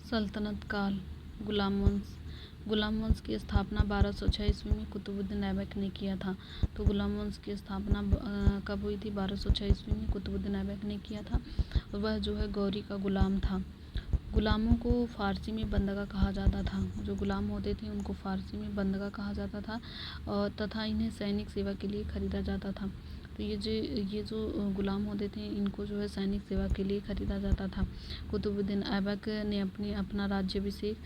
सल्तनत काल। गुलाम वंश की स्थापना 1206 ईस्वी में कुतुबुद्दीन ऐबक ने किया था। तो गुलाम वंश की स्थापना कब हुई थी? 1206 ईस्वी में कुतुबुद्दीन ऐबक ने किया था। और वह जो है गौरी का गुलाम था। गुलामों को फ़ारसी में बंदगा कहा जाता था। जो गुलाम होते थे उनको फ़ारसी में बंदगा कहा जाता था और तथा इन्हें सैनिक सेवा के लिए ख़रीदा जाता था। तो ये जो गुलाम होते थे इनको जो है सैनिक सेवा के लिए ख़रीदा जाता था। कुतुबुद्दीन ऐबक ने अपना राज्याभिषेक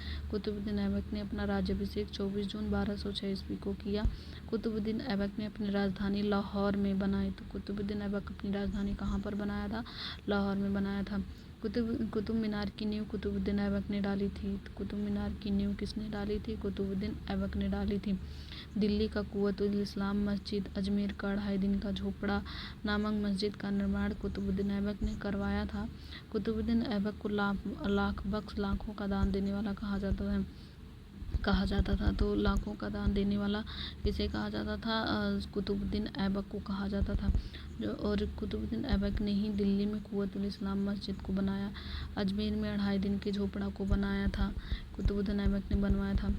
24 जून 1206 ईस्वी को किया। कुतुबुद्दीन ऐबक ने अपनी राजधानी लाहौर में बनाई। तो कुतुबुद्दीन ऐबक अपनी राजधानी कहाँ पर बनाया था? लाहौर में बनाया था। कुतुब मीनार की नींव कुतुबुद्दीन ऐबक ने डाली थी। कुतुब मीनार की नींव किसने डाली थी? कुतुबुद्दीन ऐबक ने डाली थी। दिल्ली का कुव्वतुल इस्लाम मस्जिद, अजमेर का 2.5 दिन का झोपड़ा नामक मस्जिद का निर्माण कुतुबुद्दीन ऐबक ने करवाया था। कुतुबुद्दीन ऐबक को लाखों का दान देने वाला कहा जाता था। तो लाखों का दान देने वाला किसे कहा जाता था? कुतुबुद्दीन ऐबक को कहा जाता था। और कुतुबुद्दीन ऐबक ने ही दिल्ली में कुव्वतुल इस्लाम मस्जिद को बनाया। अजमेर में 2.5 दिन के झोपड़ा को बनाया था। कुतुबुद्दीन ऐबक ने बनवाया था।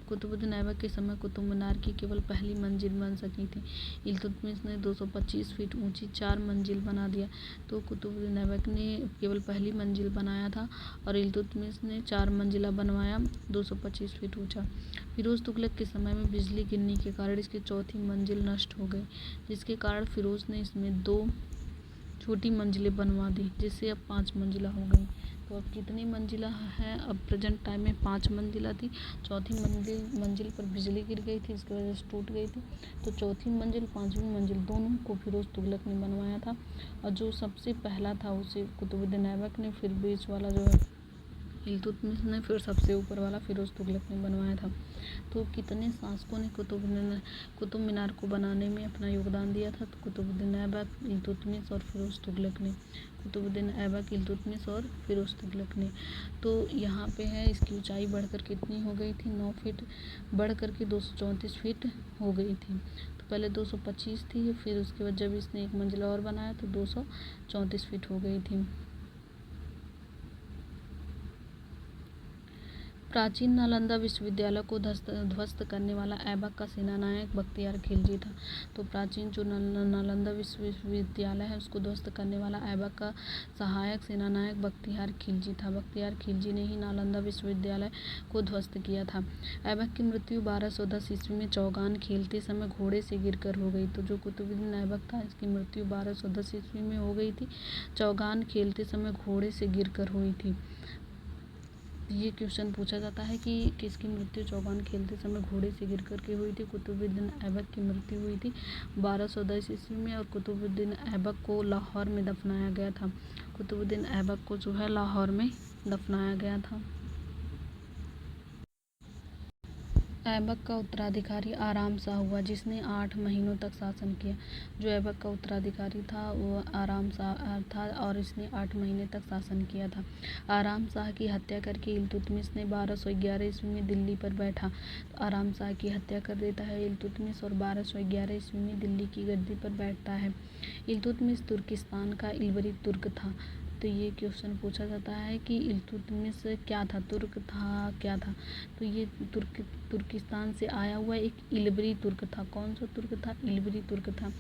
कुतुबुद्दीन ऐबक के समय कुतुब मीनार की केवल पहली मंजिल बन सकी थी। इल्तुतमिश ने 225 फीट ऊंची 4 मंजिल बना दिया। तो कुतुबुद्दीन ऐबक ने केवल पहली मंजिल बनाया था और इल्तुतमिश ने 4 मंजिला बनवाया 225 फीट ऊंचा। फिरोज तुगलक के समय में बिजली गिरने के कारण इसकी चौथी मंजिल नष्ट हो गई, जिसके कारण फिरोज ने इसमें 2 छोटी मंजिलें बनवा दी, जिससे अब 5 मंजिला हो गई। तो अब कितनी मंजिला है? अब प्रेजेंट टाइम में 5 मंजिला थी। चौथी मंजिल पर बिजली गिर गई थी, इसकी वजह से टूट गई थी। तो चौथी मंजिल 5वीं मंजिल दोनों को फिरोज तुगलक ने बनवाया था। और जो सबसे पहला था उसे कुतुबुद्दीन ऐबक ने, फिर बीच वाला जो है इल्तुतमिश ने, फिर सबसे ऊपर वाला फिरोज तुगलक ने बनवाया था। तो कितने शासकों ने कुतुब मीनार को बनाने में अपना योगदान दिया था? तो कुतुबुद्दीन ऐबक, इल्तुतमिश और फिरोज तुगलक ने। कुतुबुद्दीन ऐबक, इल्तुतमिश और फिरोज तुगलक ने। तो यहाँ पे है इसकी ऊंचाई बढ़कर कितनी हो गई थी? 9 फीट बढ़कर के 234 फीट हो गई थी। तो पहले 225 थी, फिर उसके बाद जब इसने एक मंजिला और बनाया तो 234 फीट हो गई थी। प्राचीन नालंदा विश्वविद्यालय को ध्वस्त करने वाला ऐबक का सेनानायक बख्तियार खिलजी था। तो प्राचीन जो नालंदा विश्वविद्यालय है उसको ध्वस्त करने वाला ऐबक का सहायक सेनानायक बख्तियार खिलजी था। बख्तियार खिलजी ने ही नालंदा विश्वविद्यालय को ध्वस्त किया था। ऐबक की मृत्यु 1210 ईस्वी में चौगान खेलते समय घोड़े से गिरकर हो गई। तो जो कुतुबुद्दीन ऐबक था इसकी मृत्यु 1210 ईस्वी में हो गई थी। चौगान खेलते समय घोड़े से गिरकर हुई थी। ये क्वेश्चन पूछा जाता है कि किसकी मृत्यु चौगान खेलते समय घोड़े से गिरकर के हुई थी? कुतुबुद्दीन ऐबक की मृत्यु हुई थी 1210 ईस्वी में। और कुतुबुद्दीन ऐबक को लाहौर में दफनाया गया था। कुतुबुद्दीन ऐबक को जो है लाहौर में दफनाया गया था। ऐबक का उत्तराधिकारी आराम शाह हुआ, जिसने 8 महीनों तक शासन किया। जो ऐबक का उत्तराधिकारी था वो आराम शाह था और इसने 8 महीने तक शासन किया था। आराम शाह की हत्या करके इल्तुतमिश ने 1211 ईस्वी में दिल्ली पर बैठा। तो आराम शाह की हत्या कर देता है इल्तुतमिश और 1211 ईस्वी में दिल्ली की गद्दी पर बैठता है। इल्तुतमिश तुर्किस्तान का इलबरी तुर्क था। तो ये क्वेश्चन पूछा जाता है कि इल्तुतमिश क्या था? तुर्क था, क्या था? तो ये तुर्किस्तान से आया हुआ एक इलबरी तुर्क था। कौन सा तुर्क था? इलबरी तुर्क था,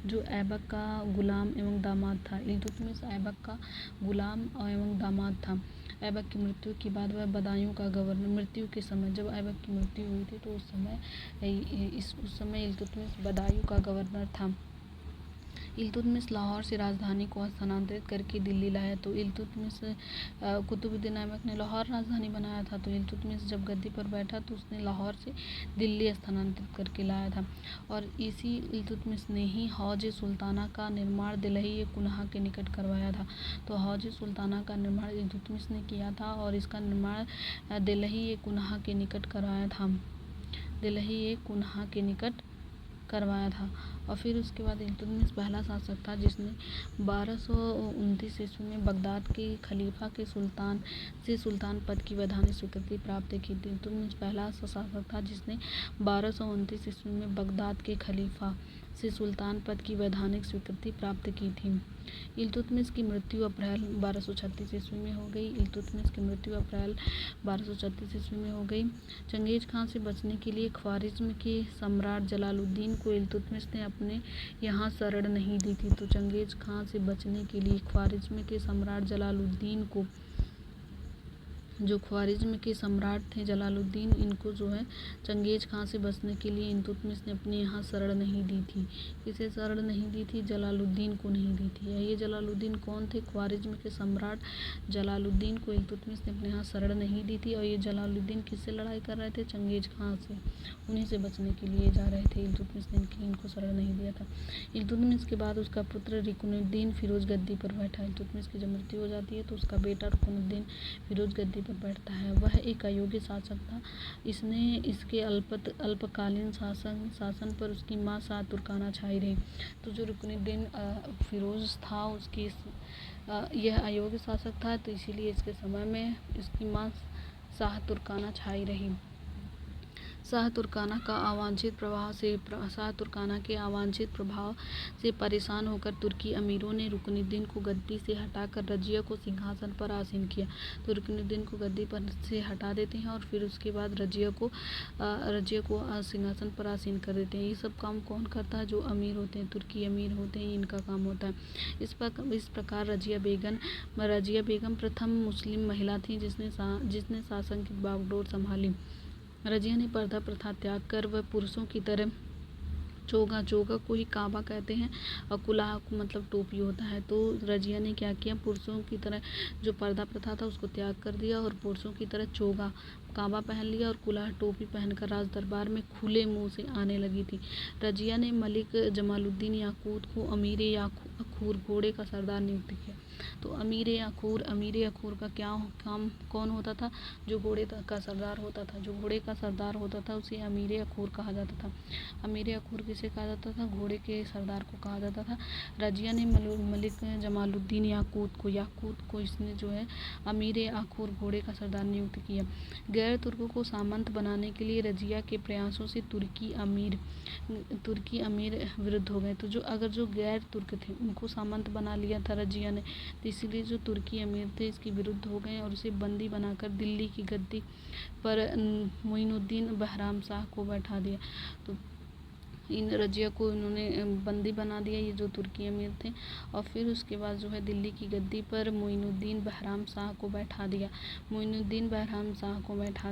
जो ऐबक का गुलाम एवं दामाद था। इल्तुतमिश ऐबक का गुलाम एवं दामाद था। ऐबक की मृत्यु के बाद वह बदायूं का गवर्नर, मृत्यु के समय जब ऐबक की मृत्यु हुई थी तो उस समय इल्तुतमिश बदायूं का गवर्नर था। इल्तुतमिश लाहौर से राजधानी को स्थानांतरित करके दिल्ली लाया। तो कुतुबुद्दीन ऐबक ने लाहौर राजधानी बनाया था। तो इल्तुतमिश जब गद्दी पर बैठा तो उसने लाहौर से दिल्ली स्थानांतरित करके लाया था। और इसी इल्तुतमिश ने ही हौज सुल्ताना का निर्माण दिल्ली कुनहा के निकट करवाया था। तो हौज सुल्ताना का निर्माण इल्तुतमिश ने किया था और इसका निर्माण दिल्ली कुनहा के निकट करवाया था। दिल्ली कुनहा के निकट करवाया था। और फिर उसके बाद इल्तुतमिश पहला शासक था जिसने 1229 ईस्वी में बगदाद के खलीफा के सुल्तान पद की वैधानिक स्वीकृति प्राप्त की थी। इल्तुतमिश पहला शासक था जिसने 1229 ईस्वी में बगदाद के खलीफा से सुल्तान पद की वैधानिक स्वीकृति प्राप्त की थी। इल्तुतमिश की मृत्यु अप्रैल 1236 ईस्वी में हो गई। इल्तुतमिश की मृत्यु अप्रैल 1236 ईस्वी में हो गई। चंगेज खां से बचने के लिए ख्वारिज्म के सम्राट जलालुद्दीन को इल्तुतमिश ने अपने यहाँ शरण नहीं दी थी। तो चंगेज खां से बचने के लिए ख्वारिज्म के सम्राट जलालुद्दीन को, जो ख्वारिज्म के सम्राट थे जलालुद्दीन, इनको जो है चंगेज खां से बचने के लिए इल्तुतमिश ने अपने यहाँ शरण नहीं दी थी। किसे शरण नहीं दी थी? जलालुद्दीन को नहीं दी थी। ये जलालुद्दीन कौन थे? ख्वारिज्म के सम्राट जलालुद्दीन को इल्तुतमिश ने अपने यहाँ शरण नहीं दी थी। और ये जलालुद्दीन किससे लड़ाई कर रहे थे? चंगेज खां से। उन्हीं से बचने के लिए जा रहे थे। इल्तुतमिश ने इनको शरण नहीं दिया था। इल्तुतमिश के बाद उसका पुत्र रुकनुद्दीन फिरोज गद्दी पर बैठा। इल्तुतमिश की जब मृत्यु हो जाती है तो उसका बेटा रुकनुद्दीन फिरोज गद्दी पर बैठता है। वह एक अयोग्य शासक था। इसने इसके अल्पकालीन शासन पर उसकी माँ शाह तुर्काना छाई रही। तो जो रुकनुद्दीन फिरोज था, उसकी यह अयोग्य शासक था, तो इसीलिए इसके समय में इसकी माँ शाह तुर्काना छाई रही। शाह तुर्काना के अवांछित प्रभाव से परेशान होकर तुर्की अमीरों ने रुकनुद्दीन को गद्दी से हटाकर रजिया को सिंहासन पर आसीन किया। तो रुकनुद्दीन को गद्दी पर से हटा देते हैं और फिर उसके बाद रजिया को सिंहासन पर आसीन कर देते हैं। ये सब काम कौन करता है? जो अमीर होते हैं, तुर्की अमीर होते हैं, इनका काम होता है। इस प्रकार रजिया बेगम प्रथम मुस्लिम महिला थी जिसने शासन की बागडोर संभाली। रजिया ने पर्दा प्रथा त्याग कर वह पुरुषों की तरह चोगा को ही काबा कहते हैं और कुलाह मतलब टोपी होता है। तो रजिया ने क्या किया? पुरुषों की तरह जो पर्दा प्रथा था उसको त्याग कर दिया और पुरुषों की तरह चोगा काबा पहन लिया और कुलाह टोपी पहनकर राज दरबार में खुले मुंह से आने लगी थी। रजिया ने मलिक जमालुद्दीन याकूत को अमीर अखूर घोड़े का सरदार नियुक्त किया। तो अमीर अखूर का क्या काम कौन होता था? जो घोड़े का सरदार होता था। जो घोड़े का सरदार होता था उसे अमीर अखूर कहा जाता था। अमीर अखूर किसे कहा जाता था? घोड़े के सरदार को कहा जाता था। रजिया ने मलिक जमालुद्दीन याकूत को इसने जो है अमीर अखूर घोड़े का सरदार नियुक्त किया। गैर तुर्कों को सामंत बनाने के लिए रजिया के प्रयासों से तुर्की अमीर विरुद्ध हो गए। तो जो गैर तुर्क थे उनको सामंत बना लिया था रजिया ने, तो इसीलिए जो तुर्की अमीर थे इसके विरुद्ध हो गए और उसे बंदी बनाकर दिल्ली की गद्दी पर मोइनुद्दीन बहराम शाह को बैठा दिया। तो इन रजिया को इन्होंने बंदी बना दिया, ये जो तुर्की अमीर थे, और फिर उसके बाद जो है दिल्ली की गद्दी पर मोइनुद्दीन बहराम शाह को बैठा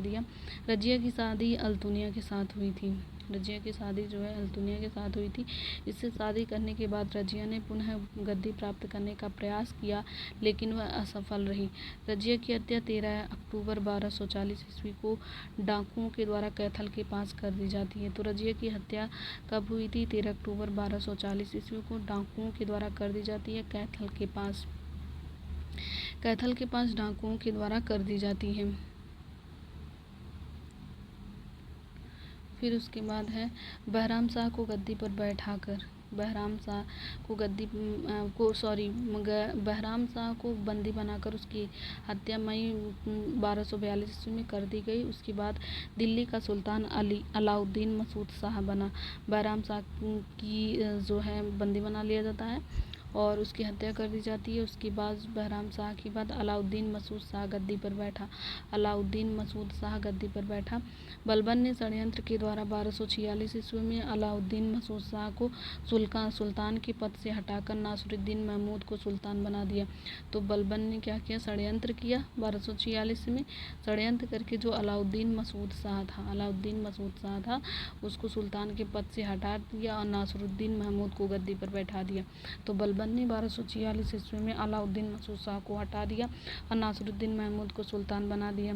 दिया। रजिया की शादी अल्तुनिया के साथ हुई थी। रजिया की शादी जो है अल्तुनिया के साथ हुई थी। इससे शादी करने के बाद रजिया ने पुनः गद्दी प्राप्त करने का प्रयास किया, लेकिन वह असफल रही। रजिया की हत्या 13 अक्टूबर 1240 ईस्वी को डाकुओं के द्वारा कैथल के पास कर दी जाती है। तो रजिया की हत्या कब हुई थी? 13 अक्टूबर 1240 ईस्वी को डाकुओं के द्वारा कर दी जाती है कैथल के पास डाकुओं के द्वारा कर दी जाती है। फिर उसके बाद है बहराम शाह को गद्दी पर बैठाकर बहराम शाह को बंदी बनाकर उसकी हत्या मई 1242 ईस्वी में कर दी गई। उसके बाद दिल्ली का सुल्तान अलाउद्दीन मसूद शाह बना। बहराम शाह की जो है बंदी बना लिया जाता है और उसकी हत्या कर दी जाती है। उसके बाद बहराम शाह के बाद अलाउद्दीन मसूद शाह गद्दी पर बैठा। बलबन ने षड्यंत्र के द्वारा 1246 ईस्वी में अलाउद्दीन मसूद शाह को सुल्तान के पद से हटाकर नासिरुद्दीन महमूद को सुल्तान बना दिया। तो बलबन ने क्या किया? षड्यंत्र किया 1246 में, षड्यंत्र करके जो अलाउद्दीन मसूद शाह था उसको सुल्तान के पद से हटा दिया और नासिरुद्दीन महमूद को गद्दी पर बैठा दिया। तो बलबन ने 1246 ईस्वी में अलाउद्दीन मसूद शाह को हटा दिया और नासिरुद्दीन महमूद को सुल्तान बना दिया।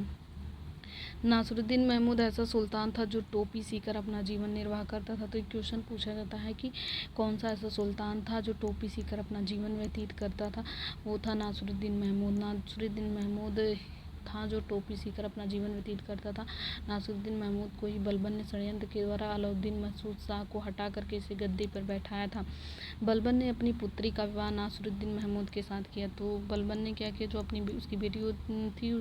नासिरुद्दीन महमूद ऐसा सुल्तान था जो टोपी सीकर अपना जीवन निर्वाह करता था। तो एक क्वेश्चन पूछा जाता है कि कौन सा ऐसा सुल्तान था जो टोपी सीकर अपना जीवन व्यतीत करता था? वो था नासिरुद्दीन महमूद। था जो टोपी सीकर अपना जीवन व्यतीत करता था। नासिरुद्दीन महमूद को ही बलबन ने षड्यंत्र के द्वारा अलाउद्दीन महमूद शाह को हटा करके इसे गद्दी पर बैठाया था। बलबन ने अपनी पुत्री का विवाह नासिरुद्दीन महमूद के साथ किया। तो बलबन ने क्या किया, जो अपनी उसकी बेटी थी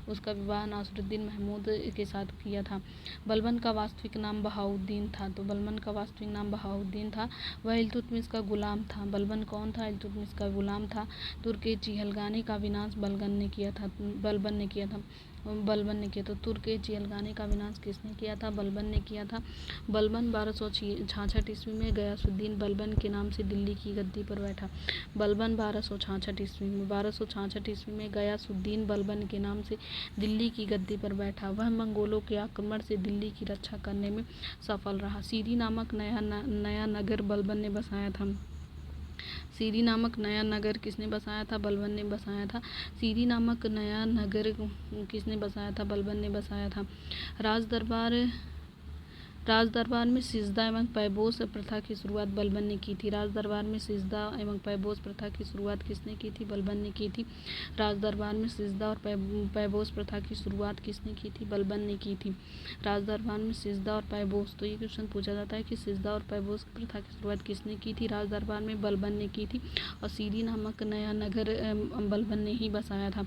उसका विवाह नासिरुद्दीन महमूद के साथ किया था। बलबन का वास्तविक नाम बहाउद्दीन था। तो बलबन का वास्तविक नाम बहाउद्दीन था। वह इल्तुतमिश का गुलाम था। बलबन कौन था? इल्तुतमिश का गुलाम था। तुर्क चिहलगानी का विनाश बलबन ने किया था। तो तुर्क चिहलगानी का विनाश किसने किया था? बलबन ने किया था। बलबन 1266 ईस्वी में गयासुद्दीन बलबन के नाम से दिल्ली की गद्दी पर बैठा। बलबन 1266 ईस्वी में गयासुद्दीन बलबन के नाम से दिल्ली की गद्दी पर बैठा। वह मंगोलों के आक्रमण से दिल्ली की रक्षा करने में सफल रहा। सीरी नामक नया नगर बलबन ने बसाया था। सीरी नामक नया नगर किसने बसाया था? बलबन ने बसाया था। सीरी नामक नया नगर किसने बसाया था? बलबन ने बसाया था। राजदरबार में सिजदा एवं पैबोस प्रथा की शुरुआत बलबन ने की थी। राजदरबार में सिजदा एवं पैबोस प्रथा की शुरुआत किसने की थी? बलबन ने की थी। राजदरबार में सिजदा और पैबोस प्रथा की शुरुआत किसने की थी? बलबन ने की थी। राजदरबार में सिजदा और पैबोस, तो ये क्वेश्चन पूछा जाता है कि सिजदा और पैबोस प्रथा की शुरुआत किसने की थी? राजदरबार में बलबन ने की थी। और सीरी नामक नया नगर बलबन ने ही बसाया था।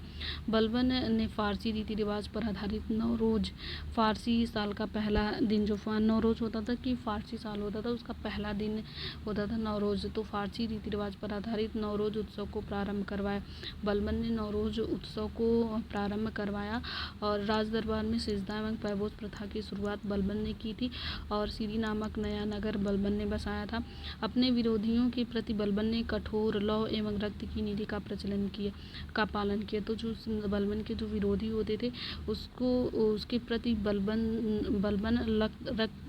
बलबन ने फारसी रीति रिवाज पर आधारित नवरोज, फारसी साल का पहला दिन जो नवरोज होता था कि फारसी साल होता था, उसका पहला दिन होता था नवरोज। तो फारसी रीति रिवाज पर आधारित नवरोज उत्सव को प्रारंभ करवाया। बलबन ने नवरोज उत्सव को प्रारंभ करवाया। और राजदरबार में सिजदा एवं पैबोस प्रथा की शुरुआत बलबन ने की थी। और सीरी नामक नया नगर बलबन ने बसाया था। अपने विरोधियों के प्रति बलबन ने कठोर लौ एवं रक्त की नीति का पालन किया। तो जो बलबन के जो विरोधी होते थे उसके प्रति बलबन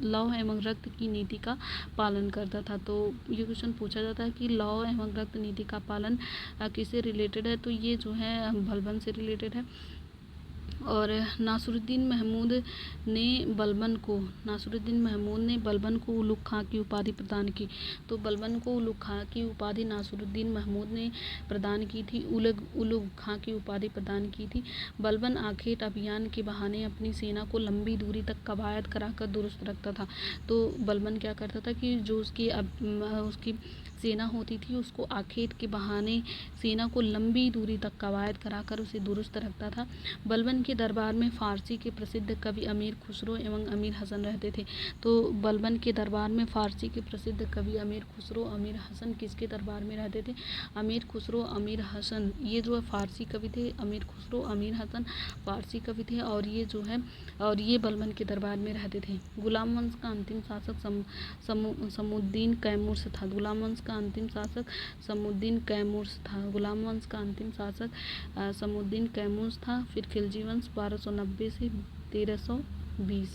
लौ एवं रक्त की नीति का पालन करता था। तो ये क्वेश्चन पूछा जाता है कि लौ एवं रक्त नीति का पालन किससे रिलेटेड है? तो ये जो है बलबन से रिलेटेड है। और नासिरुद्दीन महमूद ने बलबन को उलुग खां की उपाधि प्रदान की। तो बलबन को उलुग खां की उपाधि नासिरुद्दीन महमूद ने प्रदान की थी। उलुग खां की उपाधि प्रदान की थी। बलबन आखेट अभियान के बहाने अपनी सेना को लंबी दूरी तक कवायद कराकर दुरुस्त रखता था। तो बलबन क्या करता था कि जो उसकी सेना होती थी उसको आखेट के बहाने सेना को लंबी दूरी तक कवायद कराकर उसे दुरुस्त रखता था। बलबन के दरबार में फारसी के प्रसिद्ध कवि अमीर खुसरो एवं अमीर हसन रहते थे। तो बलबन के दरबार में फारसी के प्रसिद्ध कवि अमीर खुसरो अमीर हसन किसके दरबार में रहते थे? अमीर खुसरो अमीर हसन, ये जो है फारसी कवि थे। अमीर खुसरो अमीर हसन फारसी कवि थे। और ये बलबन के दरबार में रहते थे। गुलाम वंश का अंतिम शासक समुद्दीन कैमूर था। गुलाम वंश का अंतिम शासक समुद्दीन कैमूर था। गुलाम वंश का अंतिम शासक समुद्दीन कैमूर था। फिर खिलजी वंश 1290 से 1320।